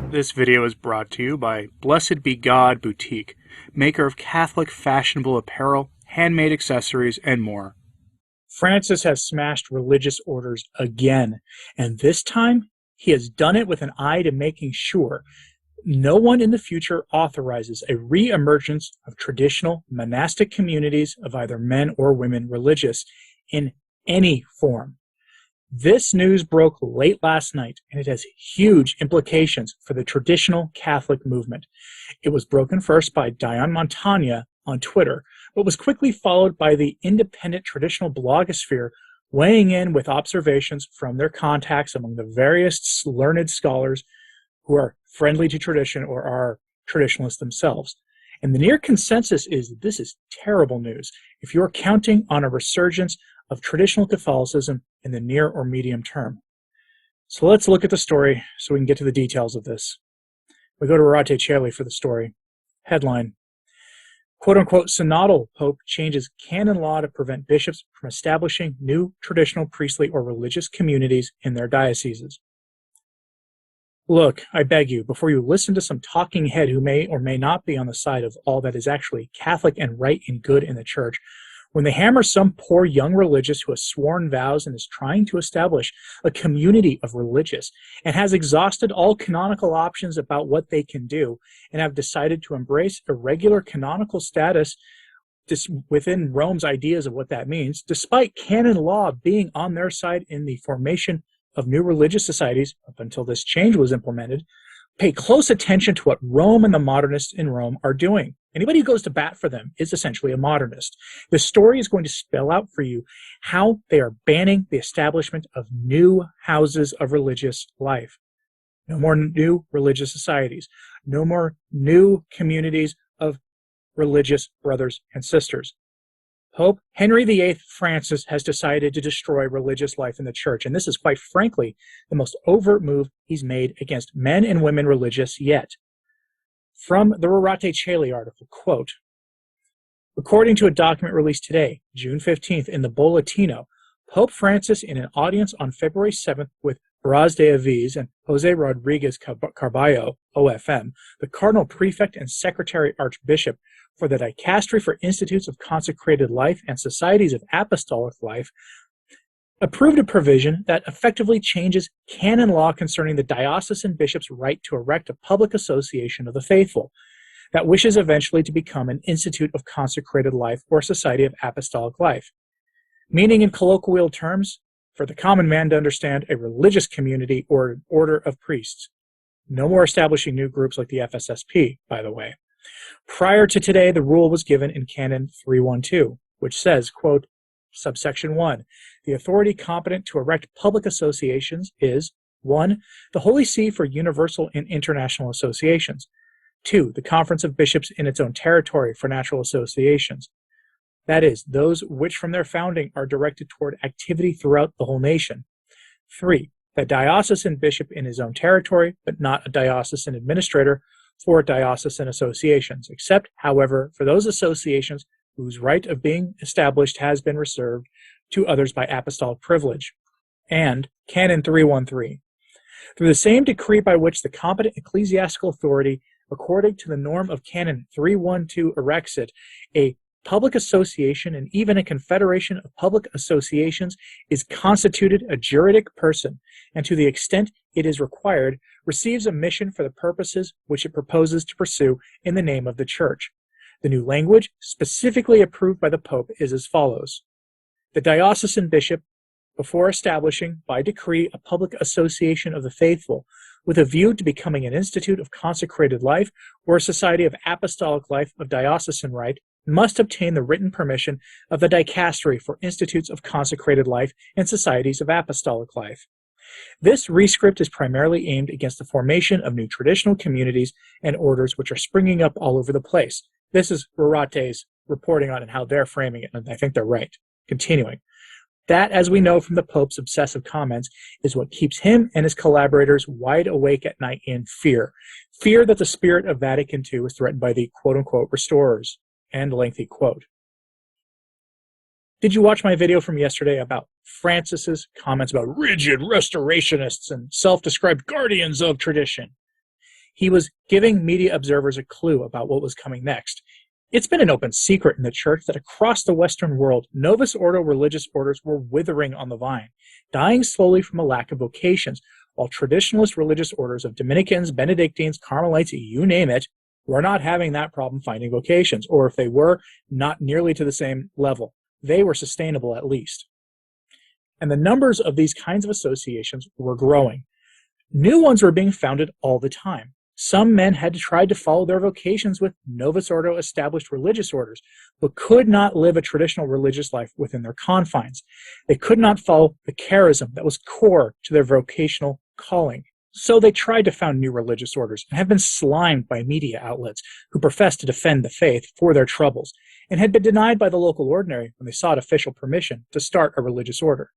This video is brought to you by Blessed Be God Boutique, maker of Catholic fashionable apparel, handmade accessories, and more. Francis has smashed religious orders again, and this time he has done it with an eye to making sure no one in the future authorizes a re-emergence of traditional monastic communities of either men or women religious in any form. This news broke late last night, and it has huge implications for the traditional Catholic movement. It was broken first by Diane Montagna on Twitter, but was quickly followed by the independent traditional blogosphere weighing in with observations from their contacts among the various learned scholars who are friendly to tradition or are traditionalists themselves. And the near consensus is that this is terrible news if you're counting on a resurgence of traditional Catholicism in the near or medium term. So let's look at the story so we can get to the details of this. We go to Rorate Caeli for the story. Headline, quote-unquote, synodal pope changes canon law to prevent bishops from establishing new traditional priestly or religious communities in their dioceses. Look, I beg you, before you listen to some talking head who may or may not be on the side of all that is actually Catholic and right and good in the church, when they hammer some poor young religious who has sworn vows and is trying to establish a community of religious and has exhausted all canonical options about what they can do and have decided to embrace irregular canonical status within Rome's ideas of what that means, despite canon law being on their side in the formation of new religious societies up until this change was implemented, pay close attention to what Rome and the modernists in Rome are doing. Anybody who goes to bat for them is essentially a modernist. The story is going to spell out for you how they are banning the establishment of new houses of religious life. No more new religious societies. No more new communities of religious brothers and sisters. Pope Henry VIII Francis has decided to destroy religious life in the church, and this is quite frankly the most overt move he's made against men and women religious yet. From the Rorate Caeli article, quote, according to a document released today, June 15th, in the Bolletino, Pope Francis, in an audience on February 7th with Braz de Aviz and Jose Rodriguez Carballo, OFM, the Cardinal Prefect and Secretary Archbishop for the Dicastery for Institutes of Consecrated Life and Societies of Apostolic Life, approved a provision that effectively changes canon law concerning the diocesan bishop's right to erect a public association of the faithful that wishes eventually to become an institute of consecrated life or society of apostolic life. Meaning in colloquial terms, for the common man to understand, a religious community or an order of priests. No more establishing new groups like the FSSP, by the way. Prior to today, the rule was given in Canon 312, which says, quote, subsection 1, the authority competent to erect public associations is 1. The Holy See for universal and international associations. 2. The Conference of Bishops in its own territory for natural associations. That is, those which from their founding are directed toward activity throughout the whole nation. 3. The diocesan bishop in his own territory, but not a diocesan administrator for diocesan associations, except, however, for those associations whose right of being established has been reserved to others by apostolic privilege. And Canon 313. Through the same decree by which the competent ecclesiastical authority, according to the norm of Canon 312, erects it, a public association and even a confederation of public associations is constituted a juridic person, and to the extent it is required, receives a mission for the purposes which it proposes to pursue in the name of the Church. The new language, specifically approved by the Pope, is as follows. The diocesan bishop, before establishing, by decree, a public association of the faithful, with a view to becoming an institute of consecrated life or a society of apostolic life of diocesan right, must obtain the written permission of the Dicastery for Institutes of Consecrated Life and Societies of Apostolic Life. This rescript is primarily aimed against the formation of new traditional communities and orders which are springing up all over the place. This is Rorate's reporting on it and how they're framing it, and I think they're right. Continuing. That, as we know from the Pope's obsessive comments, is what keeps him and his collaborators wide awake at night in fear. Fear that the spirit of Vatican II is threatened by the quote-unquote restorers. End lengthy quote. Did you watch my video from yesterday about Francis's comments about rigid restorationists and self-described guardians of tradition? He was giving media observers a clue about what was coming next. It's been an open secret in the church that across the Western world, Novus Ordo religious orders were withering on the vine, dying slowly from a lack of vocations, while traditionalist religious orders of Dominicans, Benedictines, Carmelites, you name it, were not having that problem finding vocations, or if they were, not nearly to the same level. They were sustainable at least. And the numbers of these kinds of associations were growing. New ones were being founded all the time. Some men had tried to follow their vocations with Novus Ordo established religious orders, but could not live a traditional religious life within their confines. They could not follow the charism that was core to their vocational calling. So they tried to found new religious orders and have been slimed by media outlets who professed to defend the faith for their troubles, and had been denied by the local ordinary when they sought official permission to start a religious order.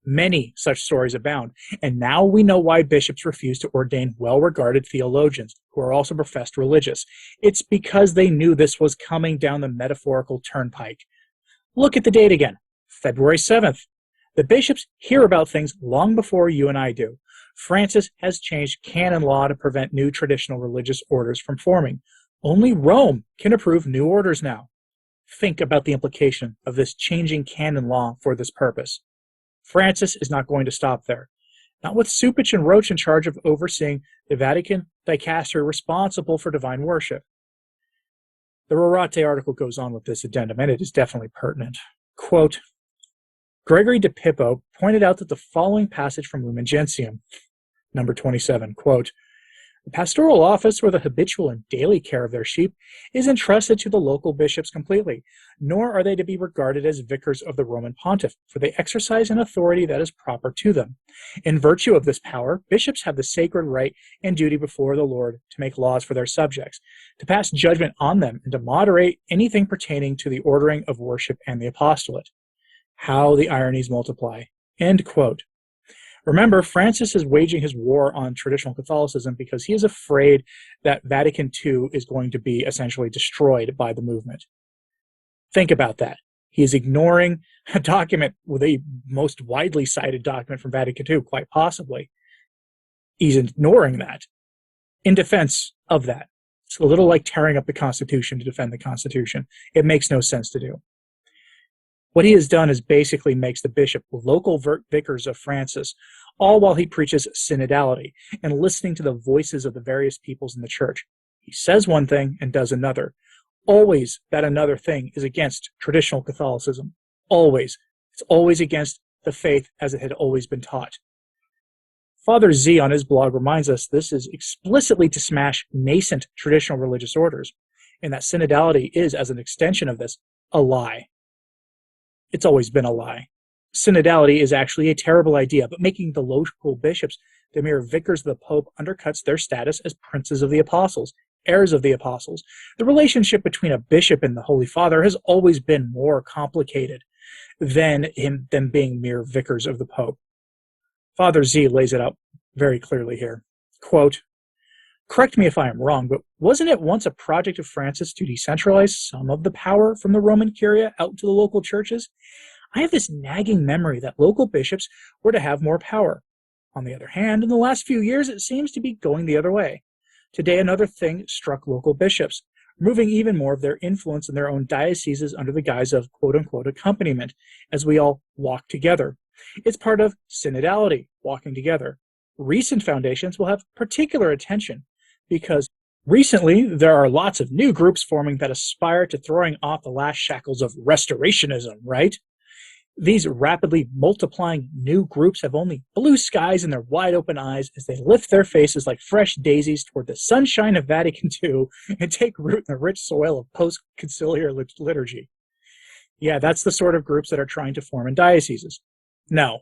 Many such stories abound, and now we know why bishops refuse to ordain well-regarded theologians who are also professed religious. It's because they knew this was coming down the metaphorical turnpike. Look at the date again, February 7th. The bishops hear about things long before you and I do. Francis has changed canon law to prevent new traditional religious orders from forming. Only Rome can approve new orders now. Think about the implication of this changing canon law for this purpose. Francis is not going to stop there. Not with Supich and Roach in charge of overseeing the Vatican dicastery responsible for divine worship. The Rorate article goes on with this addendum, and it is definitely pertinent. Quote, Gregory de Pippo pointed out that the following passage from Lumen Gentium, number 27, quote, the pastoral office, or the habitual and daily care of their sheep, is entrusted to the local bishops completely, nor are they to be regarded as vicars of the Roman pontiff, for they exercise an authority that is proper to them. In virtue of this power, bishops have the sacred right and duty before the Lord to make laws for their subjects, to pass judgment on them, and to moderate anything pertaining to the ordering of worship and the apostolate. How the ironies multiply. End quote. Remember, Francis is waging his war on traditional Catholicism because he is afraid that Vatican II is going to be essentially destroyed by the movement. Think about that. He is ignoring a document, the most widely cited document from Vatican II, quite possibly. He's ignoring that in defense of that. It's a little like tearing up the Constitution to defend the Constitution. It makes no sense to do. What he has done is basically makes the bishop local vicars of Francis, all while he preaches synodality and listening to the voices of the various peoples in the church. He says one thing and does another. Always that another thing is against traditional Catholicism. Always. It's always against the faith as it had always been taught. Father Z on his blog reminds us this is explicitly to smash nascent traditional religious orders, and that synodality is, as an extension of this, a lie. It's always been a lie. Synodality is actually a terrible idea, but making the local bishops the mere vicars of the Pope undercuts their status as princes of the apostles, heirs of the apostles. The relationship between a bishop and the Holy Father has always been more complicated than them being mere vicars of the Pope. Father Z lays it out very clearly here. Quote, correct me if I am wrong, but wasn't it once a project of Francis to decentralize some of the power from the Roman Curia out to the local churches? I have this nagging memory that local bishops were to have more power. On the other hand, in the last few years, it seems to be going the other way. Today, another thing struck local bishops, removing even more of their influence in their own dioceses under the guise of quote-unquote accompaniment, as we all walk together. It's part of synodality, walking together. Recent foundations will have particular attention, because recently there are lots of new groups forming that aspire to throwing off the last shackles of restorationism, right? These rapidly multiplying new groups have only blue skies in their wide open eyes as they lift their faces like fresh daisies toward the sunshine of Vatican II and take root in the rich soil of post-conciliar liturgy. Yeah, that's the sort of groups that are trying to form in dioceses. No.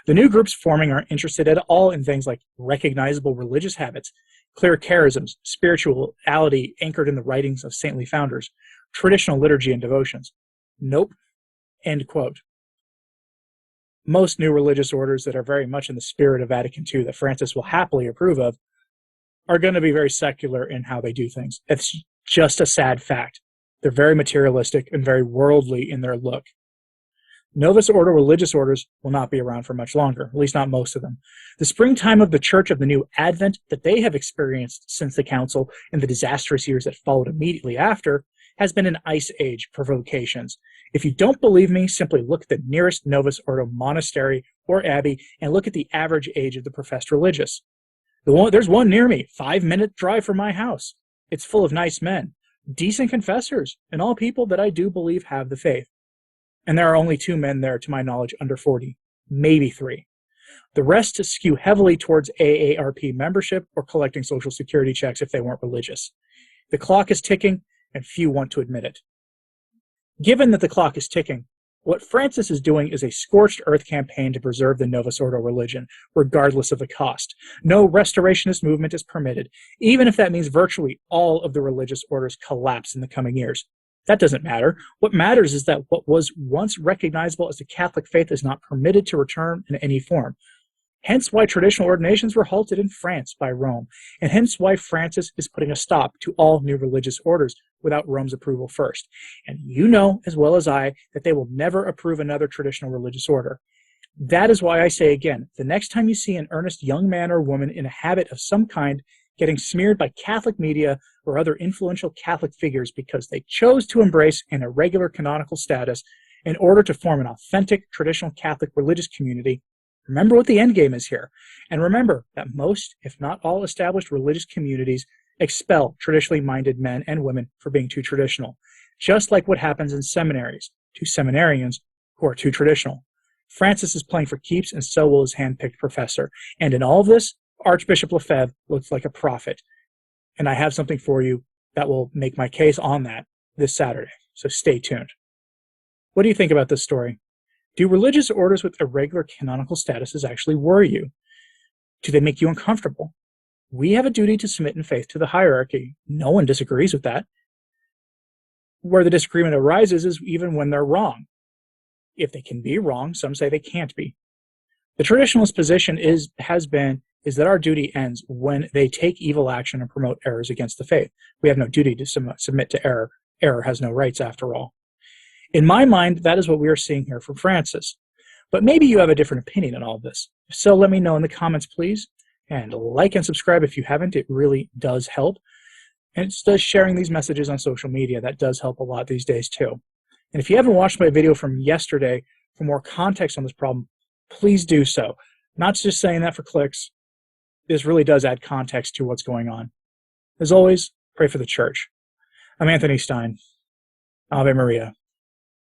The new groups forming aren't interested at all in things like recognizable religious habits, clear charisms, spirituality anchored in the writings of saintly founders, traditional liturgy and devotions. Nope. End quote. Most new religious orders that are very much in the spirit of Vatican II that Francis will happily approve of are going to be very secular in how they do things. It's just a sad fact. They're very materialistic and very worldly in their look. Novus Ordo religious orders will not be around for much longer, at least not most of them. The springtime of the Church of the New Advent that they have experienced since the Council and the disastrous years that followed immediately after has been an ice age for vocations. If you don't believe me, simply look at the nearest Novus Ordo monastery or abbey and look at the average age of the professed religious. There's one near me, 5-minute drive from my house. It's full of nice men, decent confessors, and all people that I do believe have the faith. And there are only 2 men there, to my knowledge, under 40, maybe 3. The rest skew heavily towards AARP membership or collecting Social Security checks if they weren't religious. The clock is ticking, and few want to admit it. Given that the clock is ticking, what Francis is doing is a scorched earth campaign to preserve the Novus Ordo religion, regardless of the cost. No restorationist movement is permitted, even if that means virtually all of the religious orders collapse in the coming years. That doesn't matter. What matters is that what was once recognizable as the Catholic faith is not permitted to return in any form. Hence why traditional ordinations were halted in France by Rome, and hence why Francis is putting a stop to all new religious orders without Rome's approval first. And you know as well as I that they will never approve another traditional religious order. That is why I say again, the next time you see an earnest young man or woman in a habit of some kind getting smeared by Catholic media or other influential Catholic figures because they chose to embrace an irregular canonical status in order to form an authentic traditional Catholic religious community, remember what the endgame is here. And remember that most, if not all, established religious communities expel traditionally minded men and women for being too traditional, just like what happens in seminaries to seminarians who are too traditional. Francis is playing for keeps, and so will his hand-picked professor. And in all of this, Archbishop Lefebvre looks like a prophet. And I have something for you that will make my case on that this Saturday, so stay tuned. What do you think about this story? Do religious orders with irregular canonical statuses actually worry you? Do they make you uncomfortable? We have a duty to submit in faith to the hierarchy. No one disagrees with that. Where the disagreement arises is even when they're wrong. If they can be wrong, some say they can't be. The traditionalist position is that our duty ends when they take evil action and promote errors against the faith. We have no duty to submit to error. Error has no rights, after all. In my mind, that is what we are seeing here from Francis. But maybe you have a different opinion on all of this. If so, let me know in the comments, please. And like and subscribe if you haven't. It really does help. And it does sharing these messages on social media. That does help a lot these days, too. And if you haven't watched my video from yesterday for more context on this problem, please do so. Not just saying that for clicks. This really does add context to what's going on. As always, pray for the church. I'm Anthony Stine. Ave Maria.